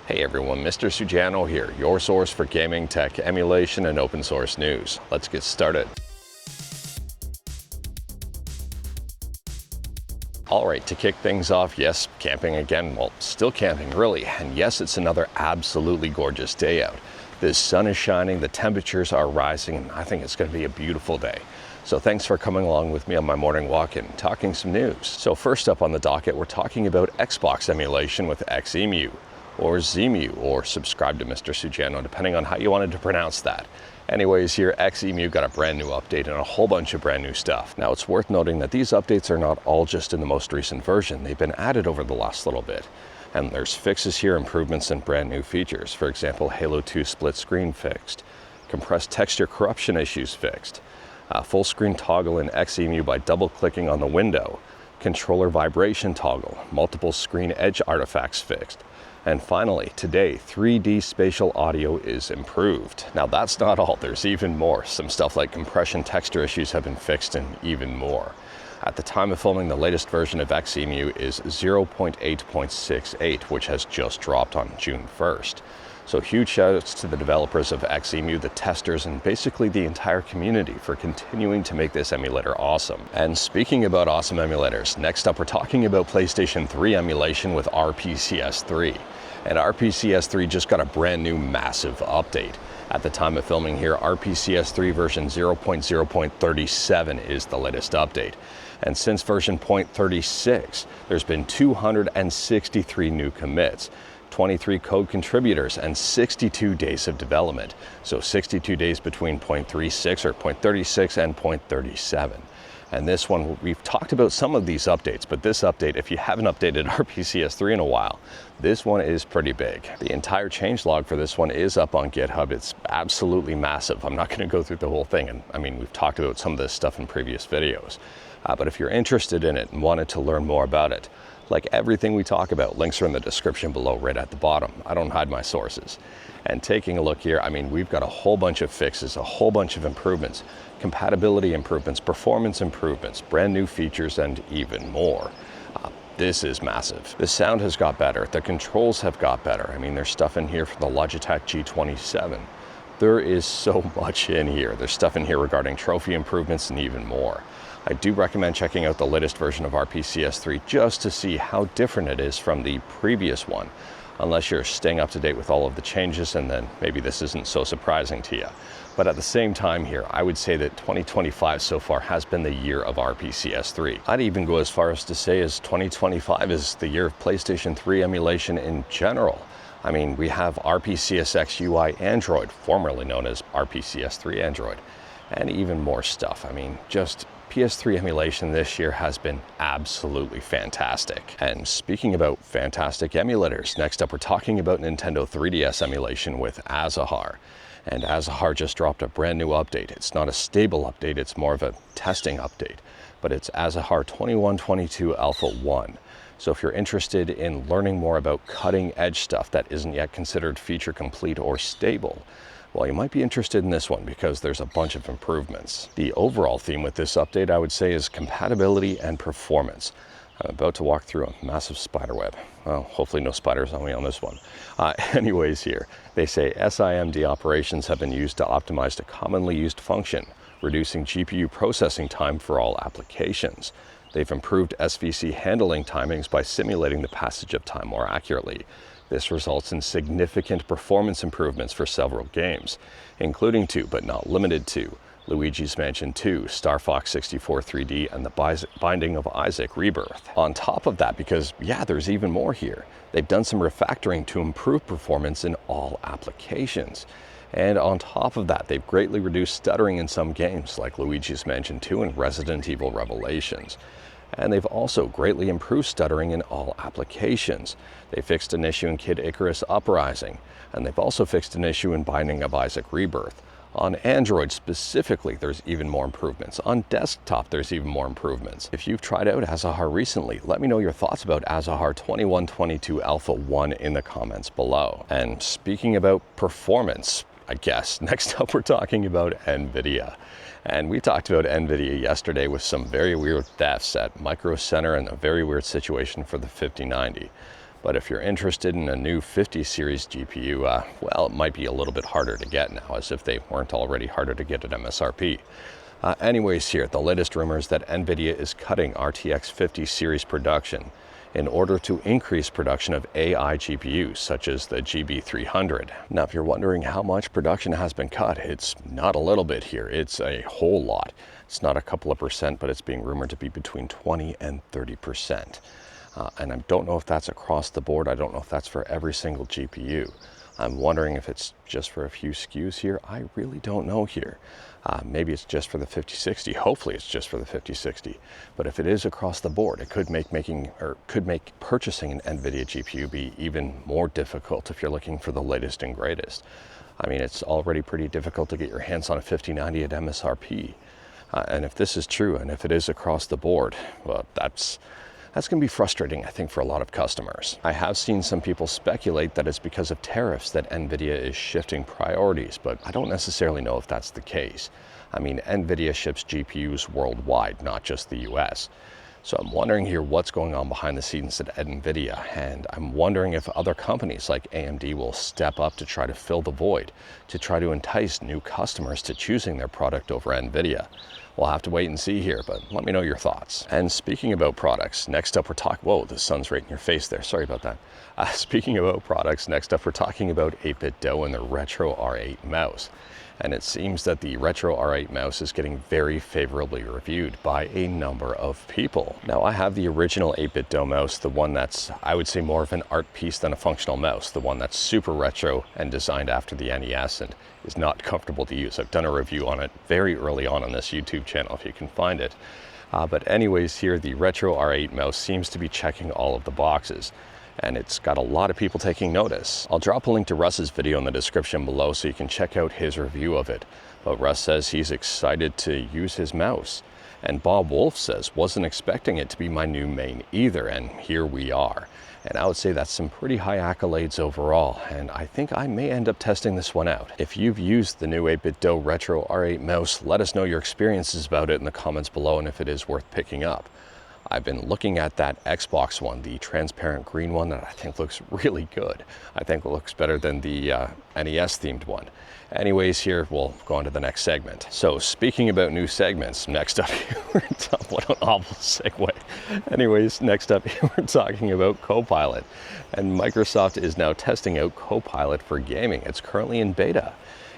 Hey everyone, Mr. Sujano here, your source for gaming, tech, emulation, and open source news. Let's get started. All right, to kick things off, yes, camping again, well, still camping really, and yes, it's another absolutely gorgeous day out. The sun is shining, the temperatures are rising, and I think it's going to be a beautiful day. So thanks for coming along with me on my morning walk and talking some news. So first up on the docket, we're talking about Xbox emulation with Xemu, or Xemu, or subscribe to Mr. Sujano, depending on how you wanted to pronounce that. Anyways, here, Xemu got a brand new update and a whole bunch of brand new stuff. Now, it's worth noting that these updates are not all just in the most recent version. They've been added over the last little bit. And there's fixes here, improvements, and brand new features. For example, Halo 2 split screen fixed, compressed texture corruption issues fixed, full screen toggle in Xemu by double-clicking on the window, controller vibration toggle, multiple screen edge artifacts fixed, and finally, today, 3D spatial audio is improved. Now that's not all, there's even more. Some stuff like compression texture issues have been fixed and even more. At the time of filming, the latest version of Xemu is 0.8.68, which has just dropped on June 1st. So huge shoutouts to the developers of Xemu, the testers, and basically the entire community for continuing to make this emulator awesome. And speaking about awesome emulators, next up we're talking about PlayStation 3 emulation with RPCS3. And RPCS3 just got a brand new massive update. At the time of filming here, RPCS3 version 0.0.37 is the latest update. And since version 0.36, there's been 263 new commits, 23 code contributors, and 62 days of development. So 62 days between 0.36 or 0.36 and 0.37. And this one, we've talked about some of these updates, but this update, if you haven't updated RPCS3 in a while, this one is pretty big. The entire changelog for this one is up on GitHub. It's absolutely massive. I'm not going to go through the whole thing. And I mean, we've talked about some of this stuff in previous videos. But if you're interested in it and wanted to learn more about it, like everything we talk about, links are in the description below right at the bottom. I don't hide my sources. And taking a look here, I mean, we've got a whole bunch of fixes, a whole bunch of improvements, compatibility improvements, performance improvements, brand new features, and even more. This is massive. The sound has got better. The controls have got better. I mean, there's stuff in here for the Logitech G27. There is so much in here. There's stuff in here regarding trophy improvements and even more. I do recommend checking out the latest version of RPCS3 just to see how different it is from the previous one, unless you're staying up to date with all of the changes, and then maybe this isn't so surprising to you. But at the same time here, I would say that 2025 so far has been the year of RPCS3. I'd even go as far as to say as 2025 is the year of PlayStation 3 emulation in general. I mean, we have RPCSX UI Android, formerly known as RPCS3 Android, and even more stuff. I mean, just PS3 emulation this year has been absolutely fantastic. And speaking about fantastic emulators, next up we're talking about Nintendo 3DS emulation with Azahar. And Azahar just dropped a brand new update. It's not a stable update, it's more of a testing update. But it's Azahar 2122 Alpha 1. So if you're interested in learning more about cutting edge stuff that isn't yet considered feature complete or stable, well, you might be interested in this one because there's a bunch of improvements. The overall theme with this update, I would say, is compatibility and performance. I'm about to walk through a massive spider web. Well, hopefully no spiders on me on this one. Anyways here, they say SIMD operations have been used to optimize a commonly used function, reducing GPU processing time for all applications. They've improved SVC handling timings by simulating the passage of time more accurately. This results in significant performance improvements for several games, including two, but not limited to, Luigi's Mansion 2, Star Fox 64 3D, and the Binding of Isaac Rebirth. On top of that, because yeah, there's even more here, they've done some refactoring to improve performance in all applications. And on top of that, they've greatly reduced stuttering in some games like Luigi's Mansion 2 and Resident Evil Revelations. And they've also greatly improved stuttering in all applications. They fixed an issue in Kid Icarus Uprising, and they've also fixed an issue in Binding of Isaac Rebirth. On Android specifically, there's even more improvements. On desktop, there's even more improvements. If you've tried out Azahar recently, let me know your thoughts about Azahar 2122 Alpha 1 in the comments below. And speaking about performance, I guess, next up we're talking about Nvidia. And we talked about Nvidia yesterday with some very weird thefts at Micro Center and a very weird situation for the 5090. But if you're interested in a new 50 series GPU, well, it might be a little bit harder to get now, as if they weren't already harder to get at MSRP. Anyways, here, the latest rumors that Nvidia is cutting RTX 50 series production in order to increase production of AI GPUs, such as the GB300. Now, if you're wondering how much production has been cut, it's not a little bit here, it's a whole lot. It's not a couple of percent, but it's being rumored to be between 20 and 30%. And I don't know if that's across the board. I don't know if that's for every single GPU. I'm wondering if it's just for a few SKUs here. I really don't know here. Maybe it's just for the 5060. Hopefully it's just for the 5060. But if it is across the board, it could make purchasing an Nvidia GPU be even more difficult if you're looking for the latest and greatest. I mean, it's already pretty difficult to get your hands on a 5090 at MSRP. And if this is true, and if it is across the board, well, that's going to be frustrating, I think, for a lot of customers. I have seen some people speculate that it's because of tariffs that Nvidia is shifting priorities, but I don't necessarily know if that's the case. I mean, Nvidia ships GPUs worldwide, not just the US. So I'm wondering here what's going on behind the scenes at Nvidia, and I'm wondering if other companies like AMD will step up to try to fill the void, to try to entice new customers to choosing their product over Nvidia. We'll have to wait and see here, but let me know your thoughts. And speaking about products, next up we're talking, whoa, the sun's right in your face there, sorry about that. Speaking about products, next up we're talking about 8BitDo and the Retro R8 mouse. And it seems that the Retro R8 mouse is getting very favorably reviewed by a number of people. Now, I have the original 8BitDo mouse, the one that's, I would say, more of an art piece than a functional mouse, the one that's super retro and designed after the NES and is not comfortable to use. I've done a review on it very early on this YouTube channel, if you can find it. But anyways, here, the Retro R8 mouse seems to be checking all of the boxes, and it's got a lot of people taking notice. I'll drop a link to Russ's video in the description below so you can check out his review of it. But Russ says he's excited to use his mouse. And Bob Wolf says, wasn't expecting it to be my new main either, and here we are. And I would say that's some pretty high accolades overall, and I think I may end up testing this one out. If you've used the new 8BitDo Retro R8 mouse, let us know your experiences about it in the comments below and if it is worth picking up. I've been looking at that Xbox one, the transparent green one that I think looks really good. I think it looks better than the NES themed one. Anyways, here we'll go on to the next segment. So speaking about new segments, next up here, what an awful segue. Anyways, next up here we're talking about Copilot. And Microsoft is now testing out Copilot for gaming. It's currently in beta.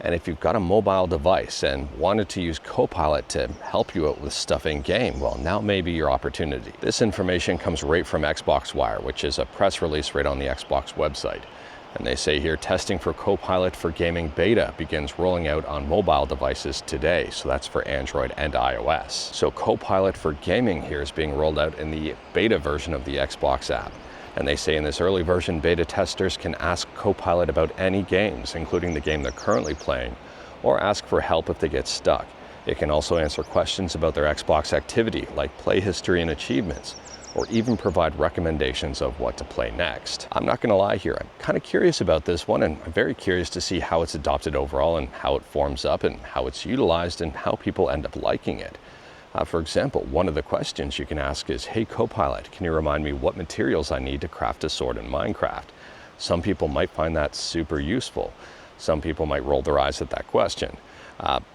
And if you've got a mobile device and wanted to use Copilot to help you out with stuff in game, well, now may be your opportunity. This information comes right from Xbox Wire, which is a press release right on the Xbox website. And they say here, testing for Copilot for gaming beta begins rolling out on mobile devices today. So that's for Android and iOS. So Copilot for gaming here is being rolled out in the beta version of the Xbox app. And they say in this early version, beta testers can ask Copilot about any games, including the game they're currently playing, or ask for help if they get stuck. It can also answer questions about their Xbox activity, like play history and achievements, or even provide recommendations of what to play next. I'm not gonna lie here, I'm kind of curious about this one, and I'm very curious to see how it's adopted overall and how it forms up and how it's utilized and how people end up liking it. For example, one of the questions you can ask is, hey Copilot, can you remind me what materials I need to craft a sword in Minecraft? Some people might find that super useful. Some people might roll their eyes at that question.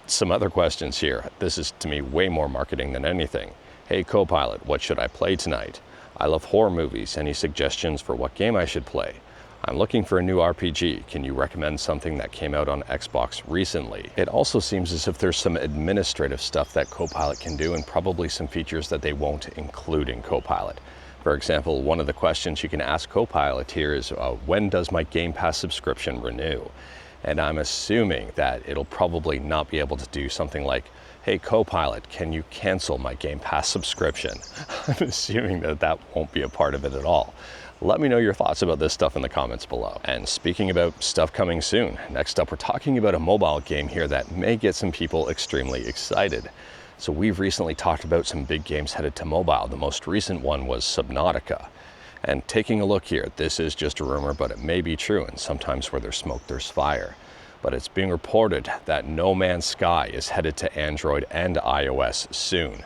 Some other questions here. This is to me way more marketing than anything. Hey Copilot, what should I play tonight? I love horror movies. Any suggestions for what game I should play? I'm looking for a new RPG. Can you recommend something that came out on Xbox recently? It also seems as if there's some administrative stuff that Copilot can do and probably some features that they won't include in Copilot. For example, one of the questions you can ask Copilot here is, when does my Game Pass subscription renew? And I'm assuming that it'll probably not be able to do something like, hey Copilot, can you cancel my Game Pass subscription? I'm assuming that that won't be a part of it at all. Let me know your thoughts about this stuff in the comments below. And speaking about stuff coming soon, next up we're talking about a mobile game here that may get some people extremely excited. So we've recently talked about some big games headed to mobile. The most recent one was Subnautica. And taking a look here, this is just a rumor, but it may be true, and sometimes where there's smoke, there's fire. But it's being reported that No Man's Sky is headed to Android and iOS soon.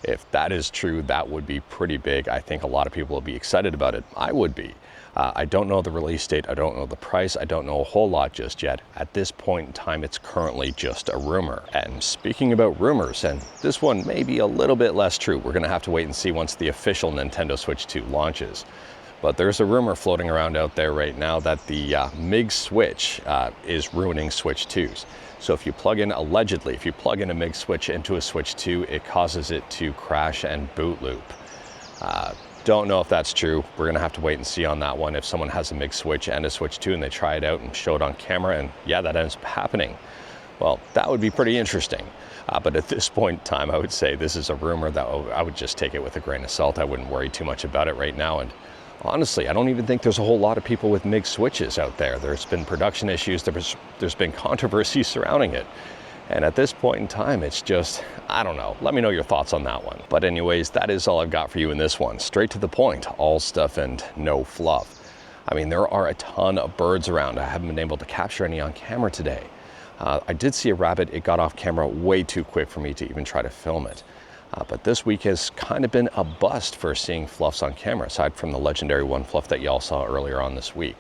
If that is true, that would be pretty big. I think a lot of people will be excited about it. I would be. I don't know the release date, I don't know the price, I don't know a whole lot just yet. At this point in time, it's currently just a rumor. And speaking about rumors, and this one may be a little bit less true, we're gonna have to wait and see once the official Nintendo Switch 2 launches. But there's a rumor floating around out there right now that the Mig Switch is ruining Switch 2s. So if you plug in, allegedly, if you plug in a Mig Switch into a Switch 2, it causes it to crash and boot loop. Don't know if that's true. We're gonna have to wait and see on that one. If someone has a Mig Switch and a Switch 2 and they try it out and show it on camera and yeah, that ends up happening, well, that would be pretty interesting. But at this point in time, I would say this is a rumor that I would just take it with a grain of salt. I wouldn't worry too much about it right now. And honestly, I don't even think there's a whole lot of people with Mig Switches out there. There's been production issues, there's been controversy surrounding it. And at this point in time, it's just, I don't know. Let me know your thoughts on that one. But anyways, that is all I've got for you in this one. Straight to the point, all stuff and no fluff. I mean, there are a ton of birds around. I haven't been able to capture any on camera today. I did see a rabbit. It got off camera way too quick for me to even try to film it. But this week has kind of been a bust for seeing fluffs on camera, aside from the legendary one fluff that y'all saw earlier on this week.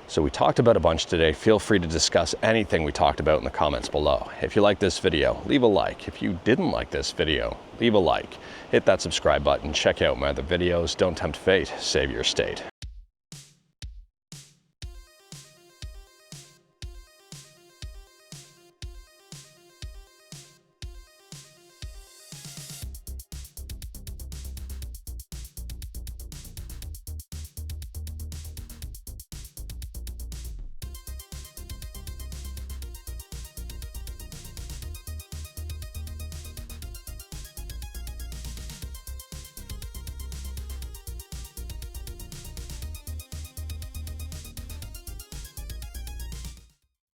So we talked about a bunch today. Feel free to discuss anything we talked about in the comments below. If you like this video, leave a like. If you didn't like this video, leave a like. Hit that subscribe button. Check out my other videos. Don't tempt fate. Save your state.